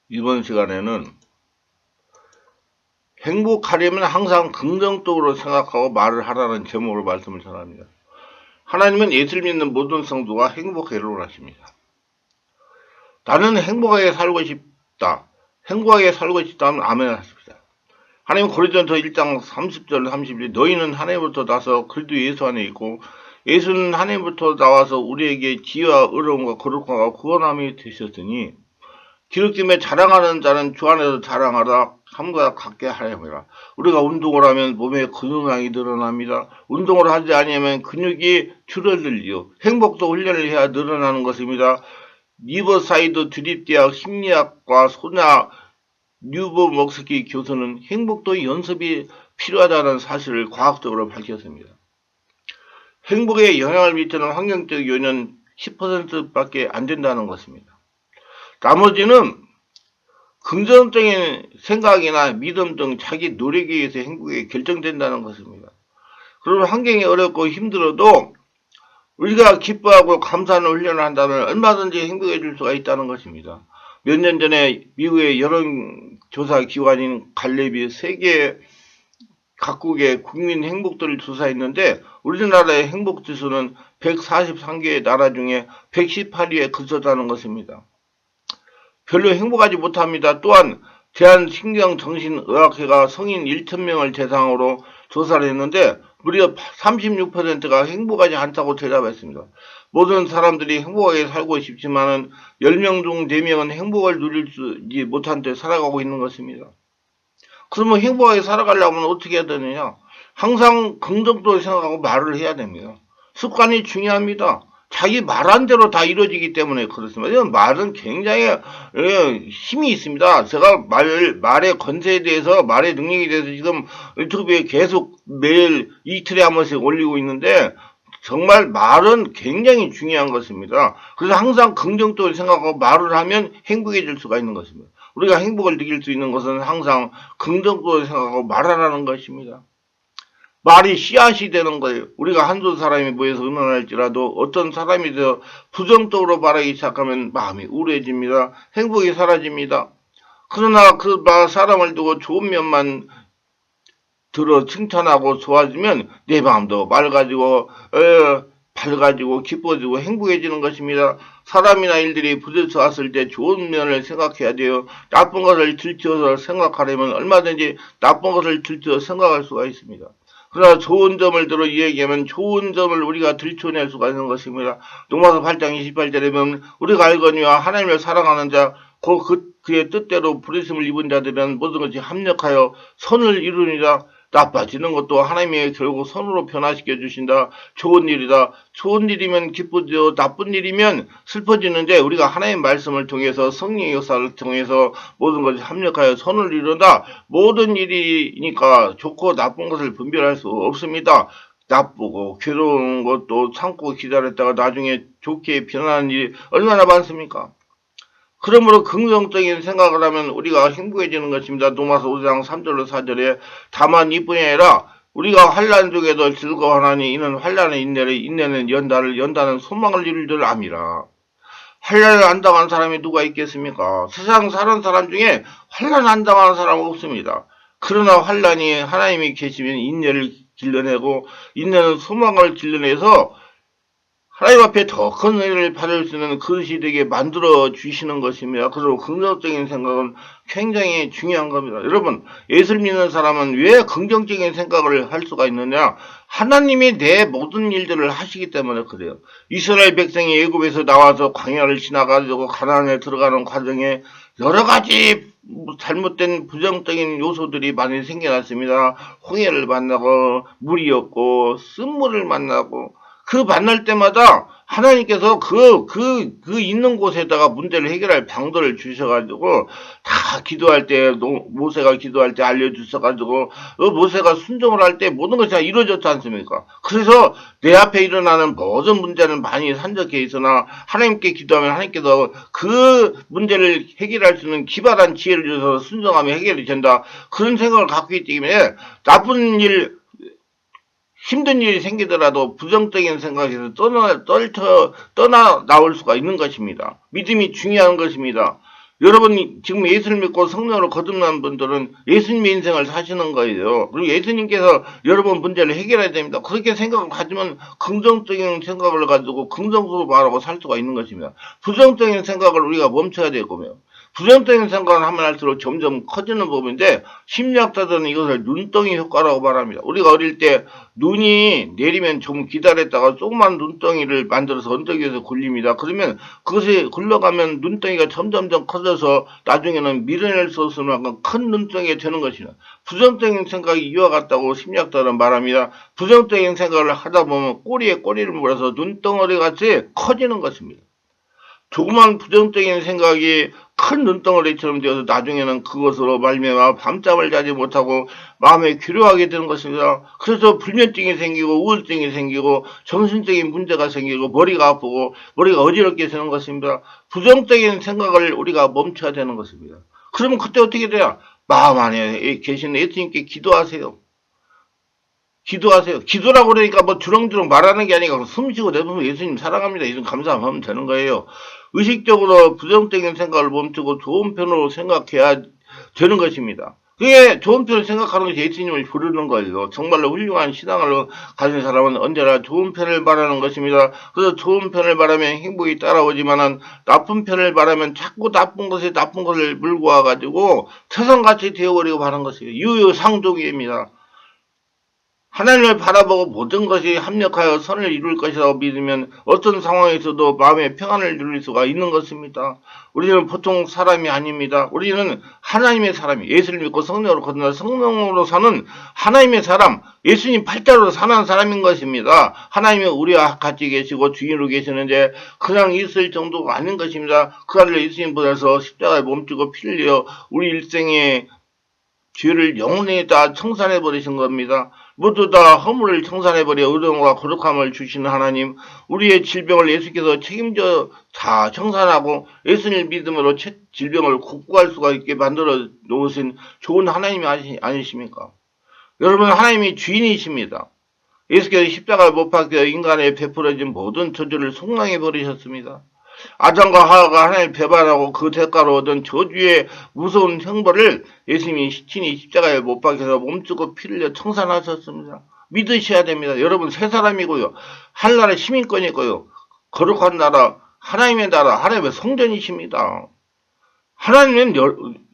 이번 시간에는 행복하려면 항상 긍정적으로 생각하고 말을 하라는 제목으로 말씀을 전합니다. 하나님은 예수를 믿는 모든 성도가 행복하기를 원하십니다. 나는 행복하게 살고 싶다. 행복하게 살고 싶다면 아멘 하십시다. 하나님 고린도전서 1장 30절 31절 너희는 하나님부터 나서 그리스도 예수 안에 있고 예수는 하나님부터 나와서 우리에게 지혜와 의로움과 거룩함과 구원함이 되셨으니 기록됨에 자랑하는 자는 주 안에서 자랑하라 함과 같게 하렵니다. 우리가 운동을 하면 몸에 근육량이 늘어납니다. 운동을 하지 아니하면 근육이 줄어들지요. 행복도 훈련을 해야 늘어나는 것입니다. 리버사이드 주립대학 심리학과 소냐 뉴버 먹스키 교수는 행복도 연습이 필요하다는 사실을 과학적으로 밝혔습니다. 행복에 영향을 미치는 환경적 요인은 10%밖에 안 된다는 것입니다. 나머지는 긍정적인 생각이나 믿음 등 자기 노력에 의해서 행복이 결정된다는 것입니다. 그러면 환경이 어렵고 힘들어도 우리가 기뻐하고 감사하는 훈련을 한다면 얼마든지 행복해질 수가 있다는 것입니다. 몇 년 전에 미국의 여론조사 기관인 갈렙이 세계 각국의 국민 행복도를 조사했는데 우리나라의 행복지수는 143개의 나라 중에 118위에 그쳤다는 것입니다. 별로 행복하지 못합니다. 또한 대한신경정신의학회가 성인 1,000명을 대상으로 조사를 했는데 무려 36%가 행복하지 않다고 대답했습니다. 모든 사람들이 행복하게 살고 싶지만 10명 중 4명은 행복을 누리지 못한 채 살아가고 있는 것입니다. 그러면 행복하게 살아가려면 어떻게 해야 되느냐? 항상 긍정적으로 생각하고 말을 해야 됩니다. 습관이 중요합니다. 자기 말한 대로 다 이루어지기 때문에 그렇습니다. 이런 말은 굉장히 힘이 있습니다. 제가 말의 건세에 대해서, 말의 능력에 대해서 지금 유튜브에 계속 매일 이틀에 한 번씩 올리고 있는데, 정말 말은 굉장히 중요한 것입니다. 그래서 항상 긍정적으로 생각하고 말을 하면 행복해질 수가 있는 것입니다. 우리가 행복을 느낄 수 있는 것은 항상 긍정적으로 생각하고 말하라는 것입니다. 말이 씨앗이 되는 거예요. 우리가 한두 사람이 모여서 의논할지라도 어떤 사람이 더 부정적으로 말하기 시작하면 마음이 우울해집니다. 행복이 사라집니다. 그러나 그 사람을 두고 좋은 면만 들어 칭찬하고 좋아지면 내 마음도 밝아지고 기뻐지고 행복해지는 것입니다. 사람이나 일들이 부딪혀왔을 때 좋은 면을 생각해야 돼요. 나쁜 것을 들춰서 생각하려면 얼마든지 나쁜 것을 들춰서 생각할 수가 있습니다. 그러나 좋은 점을 들어 이야기하면 좋은 점을 우리가 들춰낼 수가 있는 것입니다. 로마서 8장 28절에 보면 우리가 알거니와 하나님을 사랑하는 자 그의 뜻대로 부르심을 입은 자들은 모든 것이 합력하여 선을 이루니라. 나빠지는 것도 하나님이 결국 선으로 변화시켜 주신다. 좋은 일이다. 좋은 일이면 기쁘죠. 나쁜 일이면 슬퍼지는데 우리가 하나님의 말씀을 통해서 성령의 역사를 통해서 모든 것이 합력하여 선을 이룬다. 모든 일이니까 좋고 나쁜 것을 분별할 수 없습니다. 나쁘고 괴로운 것도 참고 기다렸다가 나중에 좋게 변하는 일이 얼마나 많습니까? 그러므로 긍정적인 생각을 하면 우리가 행복해지는 것입니다. 로마서 5장 3절로 4절에 다만 이뿐이 아니라 우리가 환난 중에도 즐거워하나니 이는 환난의 인내를 인내는 연단을 연단은 소망을 이룰 줄 암이라. 환난을 안 당한 사람이 누가 있겠습니까? 세상 사는 사람 중에 환난 안 당하는 사람은 없습니다. 그러나 환난이 하나님이 계시면 인내를 길러내고 인내는 소망을 길러내서 하나님 앞에 더 큰 은혜를 받을 수 있는 그릇이 되게 만들어 주시는 것입니다. 그리고 긍정적인 생각은 굉장히 중요한 겁니다. 여러분, 예수를 믿는 사람은 왜 긍정적인 생각을 할 수가 있느냐? 하나님이 내 모든 일들을 하시기 때문에 그래요. 이스라엘 백성이 애굽에서 나와서 광야를 지나가지고 가나안에 들어가는 과정에 여러 가지 잘못된 부정적인 요소들이 많이 생겨났습니다. 홍해를 만나고 물이 없고 쓴물을 만나고 그 만날 때마다 하나님께서 그 있는 곳에다가 문제를 해결할 방도를 주셔가지고 다 기도할 때, 모세가 기도할 때 알려주셔가지고, 모세가 순종을 할 때 모든 것이 다 이루어졌지 않습니까? 그래서 내 앞에 일어나는 모든 문제는 많이 산적해 있으나 하나님께 기도하면 하나님께서 그 문제를 해결할 수 있는 기발한 지혜를 주셔서 순종하면 해결이 된다. 그런 생각을 갖고 있기 때문에 나쁜 일, 힘든 일이 생기더라도 부정적인 생각에서 떠나 나올 수가 있는 것입니다. 믿음이 중요한 것입니다. 여러분 지금 예수를 믿고 성령으로 거듭난 분들은 예수님의 인생을 사시는 거예요. 그리고 예수님께서 여러분 문제를 해결해야 됩니다. 그렇게 생각을 가지면 긍정적인 생각을 가지고 긍정적으로 말하고 살 수가 있는 것입니다. 부정적인 생각을 우리가 멈춰야 되고요. 부정적인 생각을 하면 할수록 점점 커지는 법인데 심리학자들은 이것을 눈덩이 효과라고 말합니다. 우리가 어릴 때 눈이 내리면 좀 기다렸다가 조그만 눈덩이를 만들어서 언덕 위에서 굴립니다. 그러면 그것이 굴러가면 눈덩이가 점점점 커져서 나중에는 밀어낼 수 없을 만큼 큰 눈덩이가 되는 것이다. 부정적인 생각이 이와 같다고 심리학자들은 말합니다. 부정적인 생각을 하다 보면 꼬리에 꼬리를 물어서 눈덩어리 같이 커지는 것입니다. 조그만 부정적인 생각이 큰 눈덩어리처럼 되어서 나중에는 그것으로 말미암아 밤잠을 자지 못하고 마음에 괴로워하게 되는 것입니다. 그래서 불면증이 생기고 우울증이 생기고 정신적인 문제가 생기고 머리가 아프고 머리가 어지럽게 되는 것입니다. 부정적인 생각을 우리가 멈춰야 되는 것입니다. 그러면 그때 어떻게 돼요? 마음 안에 계신 예수님께 기도하세요. 기도하세요. 기도라고 그러니까 뭐 주렁주렁 말하는 게 아니라 숨 쉬고 내보면 예수님 사랑합니다. 예수님 감사하면 되는 거예요. 의식적으로 부정적인 생각을 멈추고 좋은 편으로 생각해야 되는 것입니다. 그게 좋은 편을 생각하는 것이 예수님을 부르는 거예요. 정말로 훌륭한 신앙을 가진 사람은 언제나 좋은 편을 말하는 것입니다. 그래서 좋은 편을 말하면 행복이 따라오지만은 나쁜 편을 말하면 자꾸 나쁜 것을 물고 와가지고 세상같이 되어버리고 하는 것이에요. 유유상종입니다. 하나님을 바라보고 모든 것이 합력하여 선을 이룰 것이라고 믿으면 어떤 상황에서도 마음의 평안을 누릴 수가 있는 것입니다. 우리는 보통 사람이 아닙니다. 우리는 하나님의 사람이 예수를 믿고 성령으로 거듭나 성령으로 사는 하나님의 사람, 예수님 팔자로 사는 사람인 것입니다. 하나님이 우리와 같이 계시고 주인으로 계시는데 그냥 있을 정도가 아닌 것입니다. 그 아들 예수님보다서 십자가에 몸주고 피 흘려 우리 일생의 죄를 영원히 다 청산해 버리신 겁니다. 모두 다 허물을 청산해버려 의로움과 거룩함을 주시는 하나님, 우리의 질병을 예수께서 책임져 다 청산하고 예수님 믿음으로 질병을 극복할 수가 있게 만들어 놓으신 좋은 하나님이 아니십니까? 여러분, 하나님이 주인이십니다. 예수께서 십자가에 못 박혀 인간에 베풀어진 모든 저주를 속량해 버리셨습니다. 아담과 하와가 하나님을 배반하고 그 대가로 얻은 저주의 무서운 형벌을 예수님이 친히 십자가에 못 박혀서 몸쓰고 피를 흘려 청산하셨습니다. 믿으셔야 됩니다. 여러분 새 사람이고요. 한나라의 시민권이고요. 거룩한 나라, 하나님의 나라, 하나님의 성전이십니다. 하나님은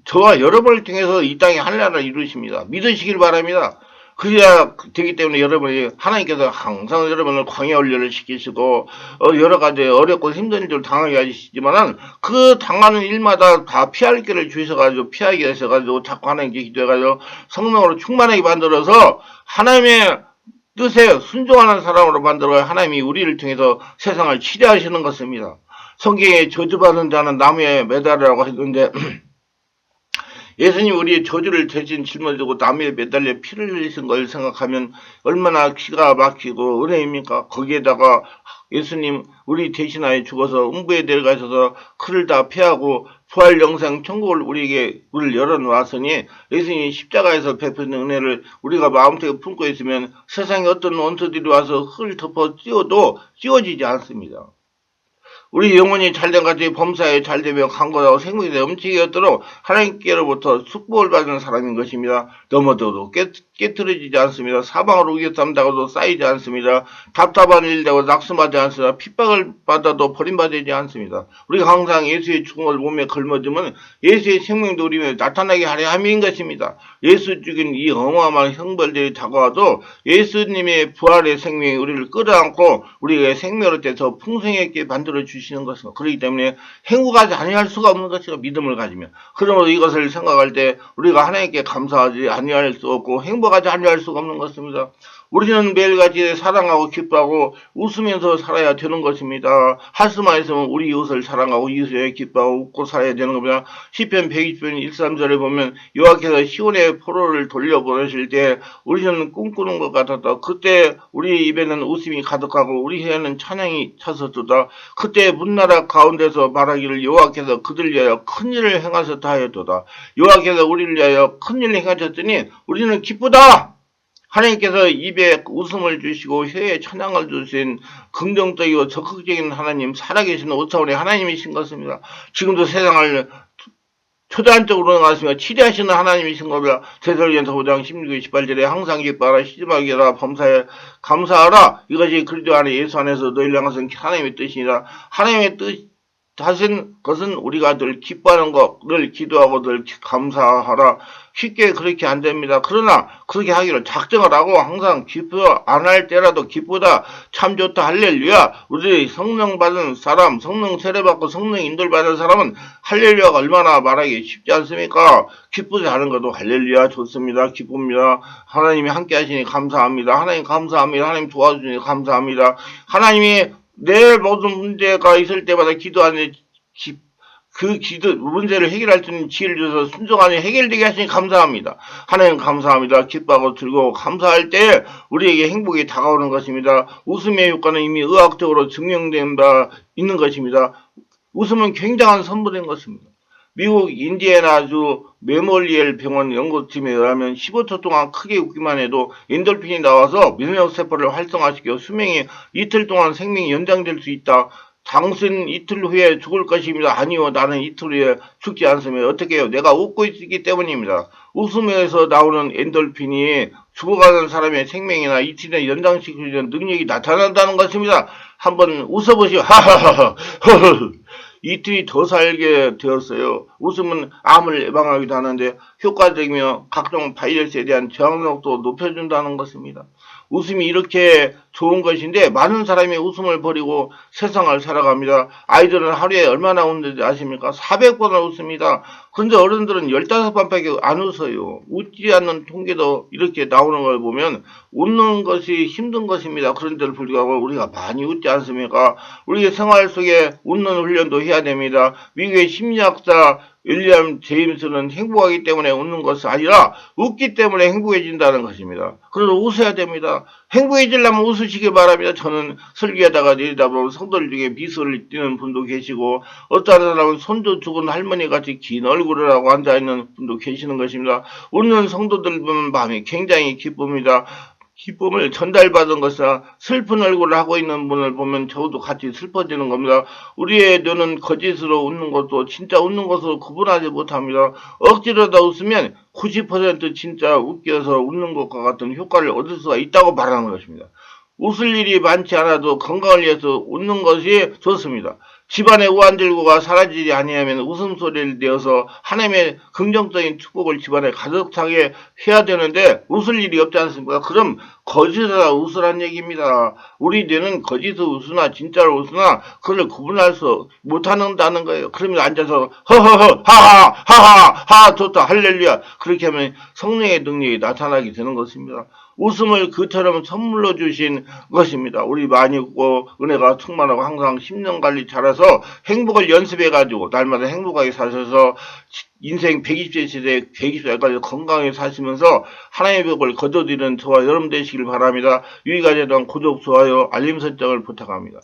저와 여러분을 통해서 이 땅에 한나라를 이루십니다. 믿으시길 바랍니다. 그래야 되기 때문에 여러분이 하나님께서 항상 여러분을 광야 훈련을 시키시고 여러 가지 어렵고 힘든 일을 당하게 하시지만은 그 당하는 일마다 다 피할 길을 주셔가지고 피하게 하셔가지고 자꾸 하나님께 기도해가지고 성령으로 충만하게 만들어서 하나님의 뜻에 순종하는 사람으로 만들어 하나님이 우리를 통해서 세상을 치료하시는 것입니다. 성경에 저주받은 자는 나무에 매달으라고 했는데 예수님 우리의 저주를 대신 짊어지고 나무에 매달려 피를 흘리신 걸 생각하면 얼마나 기가 막히고 은혜입니까? 거기에다가 예수님 우리 대신하여 죽어서 음부에 내려가셔서 그를 다 패하고 부활 영생 천국을 우리에게 문을 열어놓았으니 예수님이 십자가에서 베푸는 은혜를 우리가 마음속에 품고 있으면 세상에 어떤 원수들이 와서 흙을 덮어 씌워도 씌워지지 않습니다. 우리 영혼이 잘된 같이 범사에 잘되며 강건하고 생명이 넘치게 하도록 하나님께로부터 축복을 받는 사람인 것입니다. 넘어져도 깨트려지지 않습니다. 사방으로 우겨쌈다가도 쌓이지 않습니다. 답답한 일 되고 낙심하지 않습니다. 핍박을 받아도 버림받지 않습니다. 우리가 항상 예수의 죽음을 몸에 걸머지면 예수의 생명도 우리 위에 나타나게 하려 함인 것입니다. 예수 죽인 이 어마어마한 형벌들이 다가와도 예수님의 부활의 생명이 우리를 끌어안고 우리에게 생명을 떼서 풍성하게 만들어 주시는 것입니다. 그렇기 때문에 행복하지 아니할 수가 없는 것이고 믿음을 가지면 그러므로 이것을 생각할 때 우리가 하나님께 감사하지 아니할 수 없고 행복하지 아니할 수가 없는 것입니다. 우리는 매일같이 사랑하고 기뻐하고 웃으면서 살아야 되는 것입니다. 할수만 있으면 우리 이웃을 사랑하고 이웃에 기뻐하고 웃고 살아야 되는 겁니다. 시편 120편 1~3절에 보면 여호와께서 시온의 포로를 돌려보내실 때 우리는 꿈꾸는 것 같았다. 그때 우리 입에는 웃음이 가득하고 우리 혀에는 찬양이 찼었도다. 그때 문나라 가운데서 말하기를 여호와께서 그들 위하여 큰일을 행하셨다 하였도다. 여호와께서 우리를 위하여 큰일을 행하셨더니 우리는 기쁘다. 하나님께서 입에 웃음을 주시고 혀에 찬양을 주신 긍정적이고 적극적인 하나님, 살아계신 5차원의 하나님이신 것입니다. 지금도 세상을 초단적으로 나갔으며 치리하시는 하나님이신 겁니다. 제설리엔서 5장 16, 18절에 항상 기뻐하라 시집하게 하라 범사에 감사하라 이것이 그리스도 안에 예수 안에서 너희를 향하신 하나님의 뜻이니라. 하나님의 뜻 하신 것은 우리가 늘 기뻐하는 것, 늘 기도하고 늘 감사하라. 쉽게 그렇게 안 됩니다. 그러나 그렇게 하기로 작정을 하고 항상 기뻐 안 할 때라도 기쁘다 참 좋다 할렐루야. 우리 성령 받은 사람, 성령 세례받고 성령 인도를 받은 사람은 할렐루야가 얼마나 말하기 쉽지 않습니까? 기쁘지 않은 것도 할렐루야 좋습니다. 기쁩니다. 하나님이 함께 하시니 감사합니다. 하나님 감사합니다. 하나님 도와주시니 감사합니다. 하나님이 내 모든 문제가 있을 때마다 기도하는 그 기도 문제를 해결할 수 있는 지혜를 줘서 순종하니 해결되게 하시니 감사합니다. 하나님 감사합니다. 기뻐하고 즐거워 감사할 때 우리에게 행복이 다가오는 것입니다. 웃음의 효과는 이미 의학적으로 증명된 바 있는 것입니다. 웃음은 굉장한 선물인 것입니다. 미국 인디애나주 메모리얼 병원 연구팀에 의하면 15초 동안 크게 웃기만 해도 엔돌핀이 나와서 면역세포를 활성화시켜 수명이 이틀 동안 생명이 연장될 수 있다. 당신 이틀 후에 죽을 것입니다. 아니요, 나는 이틀 후에 죽지 않습니다. 어떻게 해요? 내가 웃고 있기 때문입니다. 웃음에서 나오는 엔돌핀이 죽어가는 사람의 생명이나 이틀에 연장시키는 능력이 나타난다는 것입니다. 한번 웃어보시오. 하하하하. 이틀이 더 살게 되었어요. 웃음은 암을 예방하기도 하는데 효과적이며 각종 바이러스에 대한 저항력도 높여준다는 것입니다. 웃음이 이렇게 좋은 것인데 많은 사람이 웃음을 버리고 세상을 살아갑니다. 아이들은 하루에 얼마나 웃는지 아십니까? 400번을 웃습니다. 그런데 어른들은 15번밖에 안 웃어요. 웃지 않는 통계도 이렇게 나오는 걸 보면 웃는 것이 힘든 것입니다. 그런데도 불구하고 우리가 많이 웃지 않습니까? 우리의 생활 속에 웃는 훈련도 해야 됩니다. 미국의 심리학자 윌리엄 제임스는 행복하기 때문에 웃는 것이 아니라 웃기 때문에 행복해진다는 것입니다. 그래서 웃어야 됩니다. 행복해지려면 웃으시기 바랍니다. 저는 설교하다가 내리다 보면 성도들 중에 미소를 띠는 분도 계시고 어떤 사람은 손도 죽은 할머니 같이 긴 얼굴을 하고 앉아있는 분도 계시는 것입니다. 웃는 성도들 보면 마음이 굉장히 기쁩니다. 기쁨을 전달받은 것이나 슬픈 얼굴을 하고 있는 분을 보면 저도 같이 슬퍼지는 겁니다. 우리의 눈은 거짓으로 웃는 것도 진짜 웃는 것으로 구분하지 못합니다. 억지로다 웃으면 90% 진짜 웃겨서 웃는 것과 같은 효과를 얻을 수가 있다고 말하는 것입니다. 웃을 일이 많지 않아도 건강을 위해서 웃는 것이 좋습니다. 집안의 우환절구가 사라지지 아니하면 웃음소리를 내어서 하나님의 긍정적인 축복을 집안에 가득 차게 해야 되는데 웃을 일이 없지 않습니까? 그럼 거짓으로 웃으란 얘기입니다. 우리 뇌는 거짓으로 웃으나 진짜로 웃으나 그걸 구분할 수 못한다는 거예요. 그러면 앉아서 허허허 하하 하하 하 좋다 할렐루야 그렇게 하면 성령의 능력이 나타나게 되는 것입니다. 웃음을 그처럼 선물로 주신 것입니다. 우리 많이 웃고 은혜가 충만하고 항상 심령관리 잘해서 행복을 연습해가지고 날마다 행복하게 사셔서 인생 120세 시대에 120살까지 건강하게 사시면서 하나님의 복을 거둬들이는 저와 여러분 되시길 바랍니다. 유익하게 된 구독, 좋아요, 알림 설정을 부탁합니다.